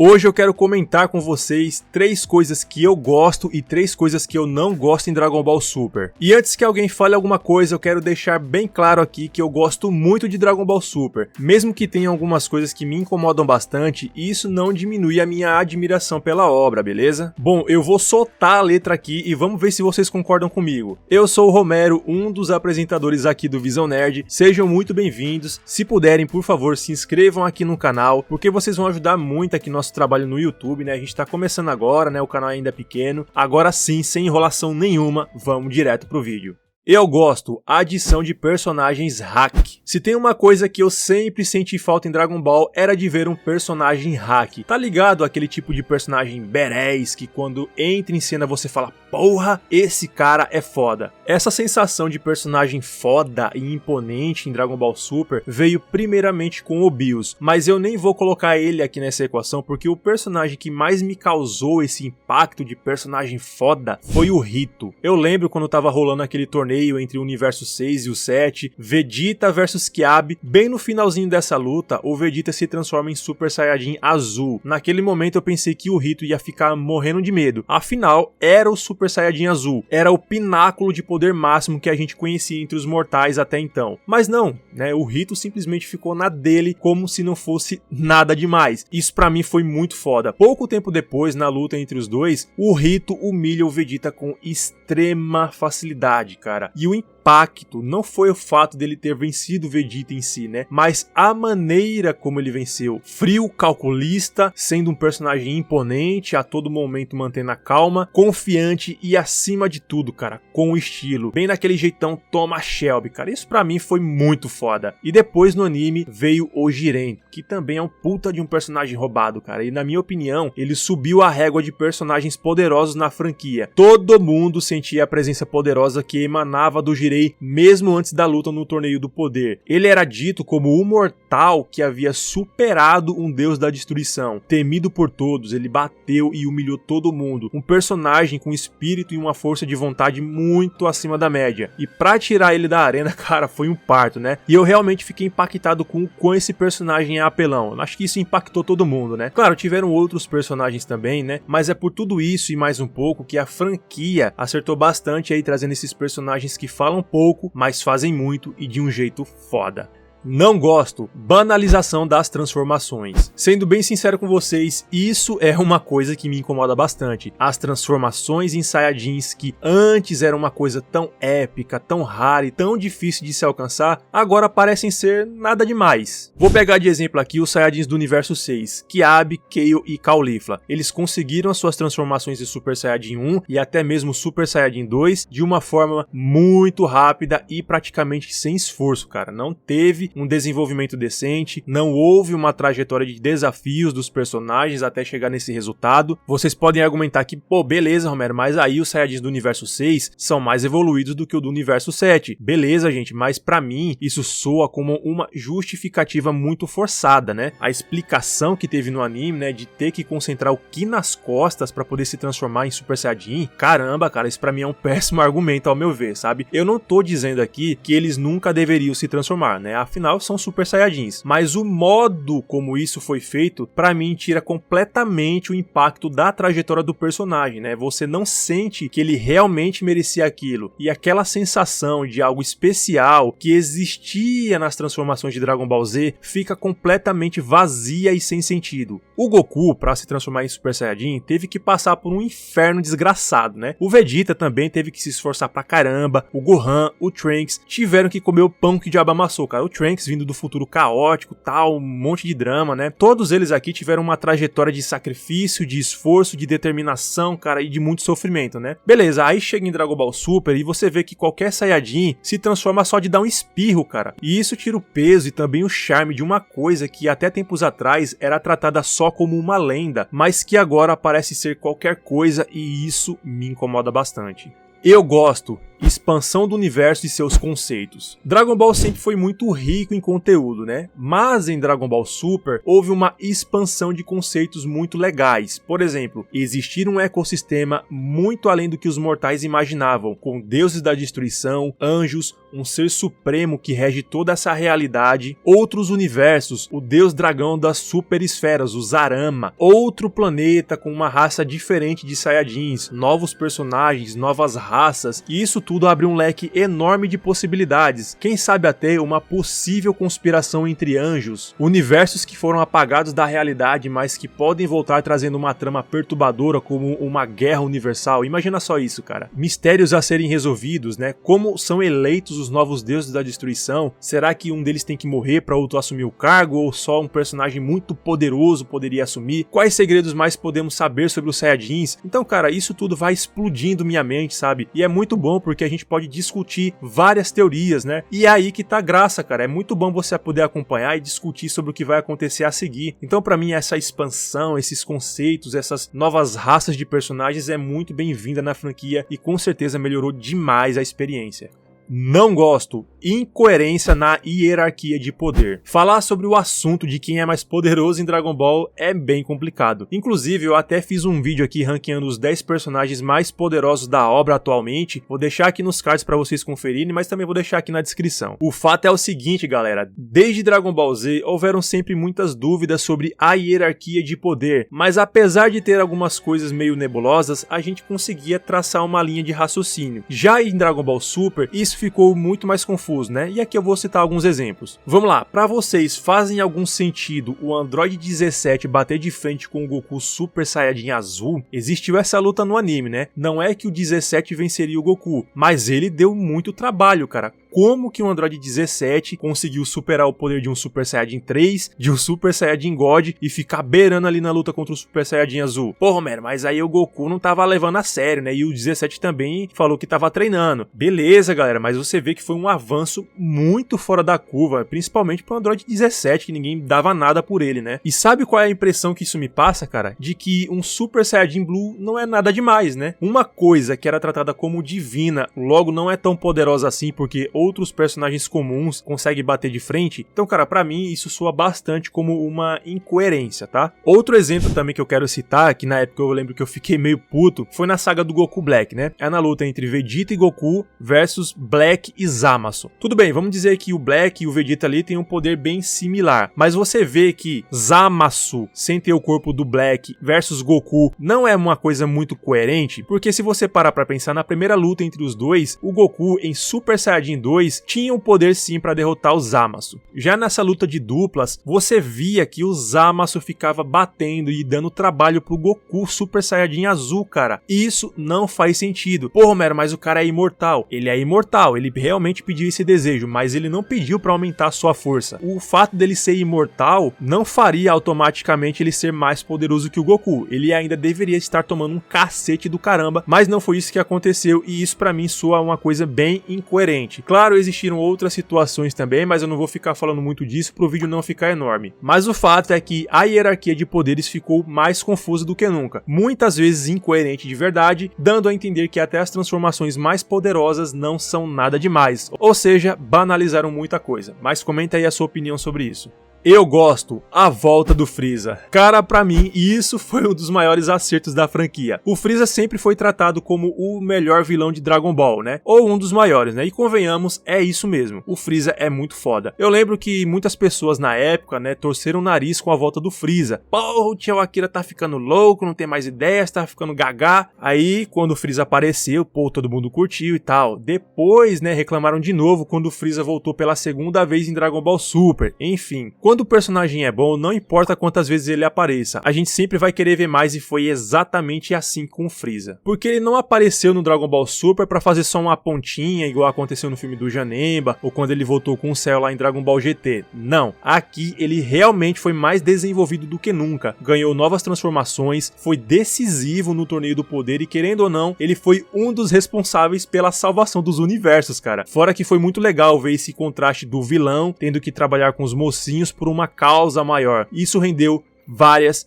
Hoje eu quero comentar com vocês 3 coisas que eu gosto e 3 coisas que eu não gosto em Dragon Ball Super. E antes que alguém fale alguma coisa, eu quero deixar bem claro aqui que eu gosto muito de Dragon Ball Super, mesmo que tenha algumas coisas que me incomodam bastante, e isso não diminui a minha admiração pela obra, beleza? Bom, eu vou soltar a letra aqui e vamos ver se vocês concordam comigo. Eu sou o Romero, um dos apresentadores aqui do Visão Nerd, sejam muito bem-vindos. Se puderem, por favor, se inscrevam aqui no canal, porque vocês vão ajudar muito aqui nosso trabalho no YouTube, né? A gente tá começando agora, né? O canal ainda é pequeno. Agora sim, sem enrolação nenhuma, vamos direto pro vídeo. Eu gosto, adição de personagens hack. Se tem uma coisa que eu sempre senti falta em Dragon Ball, era de ver um personagem hack. Tá ligado aquele tipo de personagem badass que quando entra em cena você fala, porra, esse cara é foda. Essa sensação de personagem foda e imponente em Dragon Ball Super veio primeiramente com o Bills, mas eu nem vou colocar ele aqui nessa equação porque o personagem que mais me causou esse impacto de personagem foda foi o Rito. Eu lembro quando tava rolando aquele torneio entre o universo 6 e o 7, Vegeta versus Kiabi. Bem no finalzinho dessa luta, o Vegeta se transforma em Super Saiyajin azul. Naquele momento eu pensei que o Rito ia ficar morrendo de medo. Afinal, era o Super Saiyajin azul. Era o pináculo de poder máximo que a gente conhecia entre os mortais até então. Mas não, né? O Rito simplesmente ficou na dele como se não fosse nada demais. Isso pra mim foi muito foda. Pouco tempo depois, na luta entre os dois, o Rito humilha o Vegeta com extrema facilidade, cara. E o impacto não foi o fato dele ter vencido o Vegeta em si, né? Mas a maneira como ele venceu. Frio, calculista, sendo um personagem imponente, a todo momento mantendo a calma, confiante e acima de tudo, cara, com estilo. Bem naquele jeitão Thomas Shelby, cara. Isso pra mim foi muito foda. E depois no anime veio o Jiren, que também é um puta de um personagem roubado, cara. E na minha opinião, ele subiu a régua de personagens poderosos na franquia. Todo mundo sentia a presença poderosa que emanava do Jiren mesmo antes da luta no Torneio do Poder. Ele era dito como o mortal que havia superado um deus da destruição. Temido por todos, ele bateu e humilhou todo mundo. Um personagem com espírito e uma força de vontade muito acima da média. E pra tirar ele da arena, cara, foi um parto, né? E eu realmente fiquei impactado com o quão esse personagem é apelão. Acho que isso impactou todo mundo, né? Claro, tiveram outros personagens também, né? Mas é por tudo isso e mais um pouco que a franquia acertou bastante aí trazendo esses personagens que falam pouco, mas fazem muito e de um jeito foda. Não gosto, banalização das transformações. Sendo bem sincero com vocês, isso é uma coisa que me incomoda bastante. As transformações em Saiyajins que antes eram uma coisa tão épica, tão rara e tão difícil de se alcançar, agora parecem ser nada demais. Vou pegar de exemplo aqui os Saiyajins do universo 6, Kiabi, Kale e Caulifla. Eles conseguiram as suas transformações em Super Saiyajin 1 e até mesmo Super Saiyajin 2 de uma forma muito rápida e praticamente sem esforço, cara. Não teve um desenvolvimento decente, não houve uma trajetória de desafios dos personagens até chegar nesse resultado. Vocês podem argumentar que, pô, beleza, Romero, mas aí os Saiyajins do universo 6 são mais evoluídos do que o do universo 7. Beleza, gente, mas pra mim isso soa como uma justificativa muito forçada, né? A explicação que teve no anime, né, de ter que concentrar o Ki nas costas pra poder se transformar em Super Saiyajin, caramba, cara, isso pra mim é um péssimo argumento ao meu ver, sabe? Eu não tô dizendo aqui que eles nunca deveriam se transformar, né? Afinal, são Super Saiyajins, mas o modo como isso foi feito, pra mim, tira completamente o impacto da trajetória do personagem, né? Você não sente que ele realmente merecia aquilo, e aquela sensação de algo especial que existia nas transformações de Dragon Ball Z fica completamente vazia e sem sentido. O Goku, pra se transformar em Super Saiyajin, teve que passar por um inferno desgraçado, né? O Vegeta também teve que se esforçar pra caramba, o Gohan, o Trunks tiveram que comer o pão que o diabo amassou, cara. O Trunks vindo do futuro caótico, tal, um monte de drama, né? Todos eles aqui tiveram uma trajetória de sacrifício, de esforço, de determinação, cara, e de muito sofrimento, né? Beleza, aí chega em Dragon Ball Super e você vê que qualquer Saiyajin se transforma só de dar um espirro, cara. E isso tira o peso e também o charme de uma coisa que até tempos atrás era tratada só como uma lenda, mas que agora parece ser qualquer coisa e isso me incomoda bastante. Eu gosto, expansão do universo e seus conceitos. Dragon Ball sempre foi muito rico em conteúdo, né? Mas em Dragon Ball Super houve uma expansão de conceitos muito legais. Por exemplo, existir um ecossistema muito além do que os mortais imaginavam, com deuses da destruição, anjos, um ser supremo que rege toda essa realidade, outros universos, o deus dragão das super esferas, o Zarama, outro planeta com uma raça diferente de Saiyajins, novos personagens, novas raças, e isso tudo abre um leque enorme de possibilidades, quem sabe até uma possível conspiração entre anjos, universos que foram apagados da realidade, mas que podem voltar trazendo uma trama perturbadora como uma guerra universal. Imagina só isso, cara. Mistérios a serem resolvidos, né? Como são eleitos os novos deuses da destruição? Será que um deles tem que morrer para outro assumir o cargo, ou só um personagem muito poderoso poderia assumir? Quais segredos mais podemos saber sobre os Saiyajins? Então, cara, isso tudo vai explodindo minha mente, sabe? E é muito bom porque a gente pode discutir várias teorias, né? E é aí que tá a graça, cara. É muito bom você poder acompanhar e discutir sobre o que vai acontecer a seguir. Então, pra mim, essa expansão, esses conceitos, essas novas raças de personagens é muito bem-vinda na franquia e com certeza melhorou demais a experiência. Não gosto. Incoerência na hierarquia de poder. Falar sobre o assunto de quem é mais poderoso em Dragon Ball é bem complicado. Inclusive, eu até fiz um vídeo aqui ranqueando os 10 personagens mais poderosos da obra atualmente. Vou deixar aqui nos cards para vocês conferirem, mas também vou deixar aqui na descrição. O fato é o seguinte, galera. Desde Dragon Ball Z, houveram sempre muitas dúvidas sobre a hierarquia de poder. Mas apesar de ter algumas coisas meio nebulosas, a gente conseguia traçar uma linha de raciocínio. Já em Dragon Ball Super, isso ficou muito mais confuso, né? E aqui eu vou citar alguns exemplos. Vamos lá, pra vocês, fazem algum sentido o Android 17 bater de frente com o Goku Super Saiyajin Azul? Existiu essa luta no anime, né? Não é que o 17 venceria o Goku, mas ele deu muito trabalho, cara. Como que o Android 17 conseguiu superar o poder de um Super Saiyajin 3, de um Super Saiyajin God e ficar beirando ali na luta contra o Super Saiyajin Azul? Porra, mano, mas aí o Goku não tava levando a sério, né? E o 17 também falou que tava treinando. Beleza, galera, mas você vê que foi um avanço muito fora da curva, principalmente pro Android 17, que ninguém dava nada por ele, né? E sabe qual é a impressão que isso me passa, cara? De que um Super Saiyajin Blue não é nada demais, né? Uma coisa que era tratada como divina, logo não é tão poderosa assim, porque outros personagens comuns conseguem bater de frente. Então, cara, pra mim isso soa bastante como uma incoerência, tá? Outro exemplo também que eu quero citar, que na época eu lembro que eu fiquei meio puto, foi na saga do Goku Black, né? É na luta entre Vegeta e Goku versus Black e Zamasu. Tudo bem, vamos dizer que o Black e o Vegeta ali têm um poder bem similar, mas você vê que Zamasu, sem ter o corpo do Black, versus Goku, não é uma coisa muito coerente, porque se você parar pra pensar na primeira luta entre os dois, o Goku em Super Saiyajin 2 tinha o poder sim pra derrotar o Zamasu. Já nessa luta de duplas, você via que o Zamasu ficava batendo e dando trabalho pro Goku Super Saiyajin Azul, cara. Isso não faz sentido. Porra, Homero, mas o cara é imortal. Ele é imortal, ele realmente pediu esse desejo, mas ele não pediu pra aumentar a sua força. O fato dele ser imortal não faria automaticamente ele ser mais poderoso que o Goku. Ele ainda deveria estar tomando um cacete do caramba, mas não foi isso que aconteceu e isso pra mim soa uma coisa bem incoerente. Claro, existiram outras situações também, mas eu não vou ficar falando muito disso pro vídeo não ficar enorme. Mas o fato é que a hierarquia de poderes ficou mais confusa do que nunca. Muitas vezes incoerente de verdade, dando a entender que até as transformações mais poderosas não são nada demais. Ou seja, banalizaram muita coisa. Mas comenta aí a sua opinião sobre isso. Eu gosto, a volta do Freeza. Cara, pra mim, isso foi um dos maiores acertos da franquia. O Freeza sempre foi tratado como o melhor vilão de Dragon Ball, né? Ou um dos maiores, né? E convenhamos, é isso mesmo. O Freeza é muito foda. Eu lembro que muitas pessoas na época, né, torceram o nariz com a volta do Freeza. Porra, o Tio Akira tá ficando louco, não tem mais ideias, tá ficando gagá. Aí, quando o Freeza apareceu, pô, todo mundo curtiu e tal. Depois, né, reclamaram de novo quando o Freeza voltou pela segunda vez em Dragon Ball Super. Enfim, quando o personagem é bom, não importa quantas vezes ele apareça, a gente sempre vai querer ver mais e foi exatamente assim com o Freeza. Porque ele não apareceu no Dragon Ball Super pra fazer só uma pontinha, igual aconteceu no filme do Janemba, ou quando ele voltou com o Cell lá em Dragon Ball GT. Não, aqui ele realmente foi mais desenvolvido do que nunca, ganhou novas transformações, foi decisivo no Torneio do Poder e querendo ou não, ele foi um dos responsáveis pela salvação dos universos, cara. Fora que foi muito legal ver esse contraste do vilão tendo que trabalhar com os mocinhos por uma causa maior. Isso rendeu várias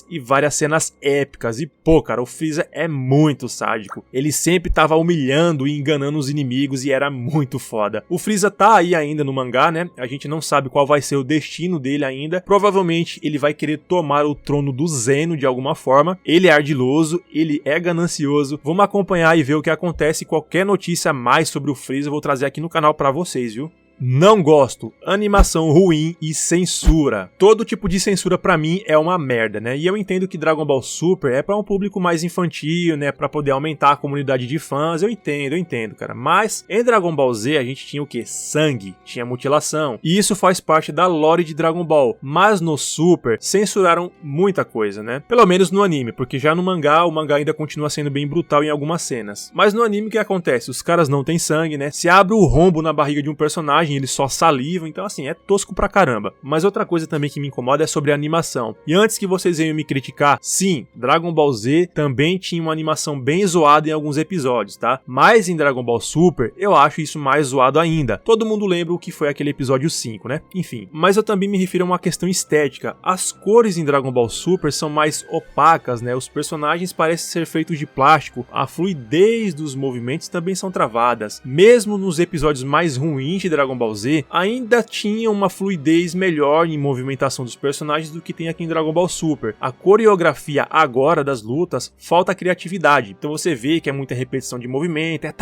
e várias cenas épicas. E pô, cara, o Freeza é muito sádico. Ele sempre tava humilhando e enganando os inimigos e era muito foda. O Freeza tá aí ainda no mangá, né? A gente não sabe qual vai ser o destino dele ainda. Provavelmente ele vai querer tomar o trono do Zeno de alguma forma. Ele é ardiloso, ele é ganancioso. Vamos acompanhar e ver o que acontece. Qualquer notícia mais sobre o Freeza eu vou trazer aqui no canal pra vocês, viu? Não gosto. Animação ruim e censura. Todo tipo de censura pra mim é uma merda, né? E eu entendo que Dragon Ball Super é pra um público mais infantil, né? Pra poder aumentar a comunidade de fãs. Eu entendo, cara. Mas em Dragon Ball Z a gente tinha o quê? Sangue, tinha mutilação. E isso faz parte da lore de Dragon Ball. Mas no Super censuraram muita coisa, né? Pelo menos no anime, porque já no mangá, o mangá ainda continua sendo bem brutal em algumas cenas. Mas no anime o que acontece? Os caras não têm sangue, né? Se abre o rombo na barriga de um personagem, eles só salivam, então assim, é tosco pra caramba. Mas outra coisa também que me incomoda é sobre a animação. E antes que vocês venham me criticar, sim, Dragon Ball Z também tinha uma animação bem zoada em alguns episódios, tá? Mas em Dragon Ball Super, eu acho isso mais zoado ainda. Todo mundo lembra o que foi aquele episódio 5, né? Enfim, mas eu também me refiro a uma questão estética. As cores em Dragon Ball Super são mais opacas, né? Os personagens parecem ser feitos de plástico, a fluidez dos movimentos também são travadas. Mesmo nos episódios mais ruins de Dragon Ball Z, ainda tinha uma fluidez melhor em movimentação dos personagens do que tem aqui em Dragon Ball Super. A coreografia agora das lutas falta criatividade, então você vê que é muita repetição de movimento, é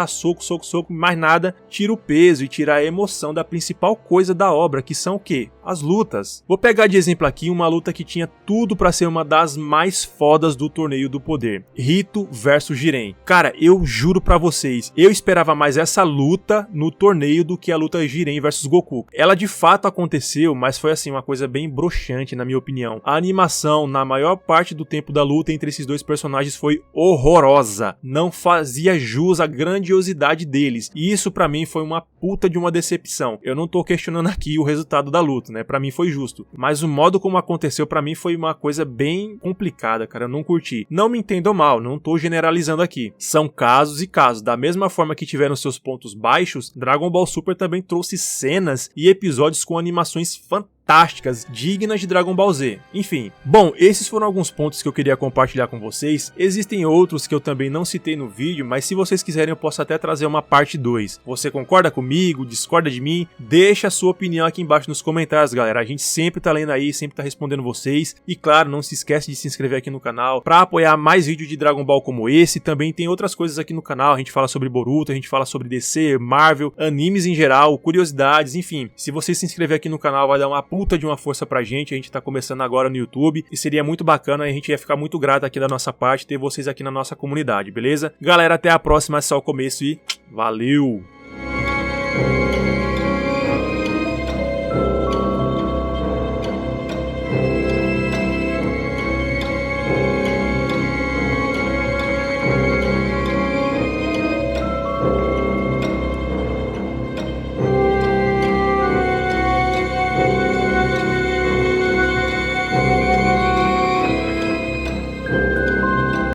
soco, mais nada tira o peso e tira a emoção da principal coisa da obra, que são o quê? As lutas. Vou pegar de exemplo aqui uma luta que tinha tudo pra ser uma das mais fodas do Torneio do Poder, Rito versus Jiren. Cara, eu juro pra vocês, eu esperava mais essa luta no torneio do que a luta Jiren versus Goku. Ela de fato aconteceu, mas foi assim uma coisa bem broxante na minha opinião. A animação na maior parte do tempo da luta entre esses dois personagens foi horrorosa. Não fazia jus à grandiosidade deles. E isso pra mim foi uma puta de uma decepção. Eu não tô questionando aqui o resultado da luta, né? Pra mim foi justo. Mas o modo como aconteceu pra mim foi uma coisa bem complicada, cara. Eu não curti. Não me entendam mal, não tô generalizando aqui. São casos e casos. Da mesma forma que tiveram seus pontos baixos, Dragon Ball Super também trouxe cenas e episódios com animações fantásticas, dignas de Dragon Ball Z. Enfim, bom, esses foram alguns pontos que eu queria compartilhar com vocês. Existem outros que eu também não citei no vídeo, mas se vocês quiserem eu posso até trazer uma parte 2. Você concorda comigo? Discorda de mim? Deixa a sua opinião aqui embaixo nos comentários, galera. A gente sempre tá lendo aí, sempre tá respondendo vocês. E claro, não se esquece de se inscrever aqui no canal para apoiar mais vídeos de Dragon Ball como esse. Também tem outras coisas aqui no canal, a gente fala sobre Boruto, a gente fala sobre DC, Marvel, animes em geral, curiosidades, enfim. Se você se inscrever aqui no canal vai dar uma puta de uma força pra gente, a gente tá começando agora no YouTube e seria muito bacana, a gente ia ficar muito grato aqui da nossa parte ter vocês aqui na nossa comunidade, beleza? Galera, até a próxima, é só o começo e valeu!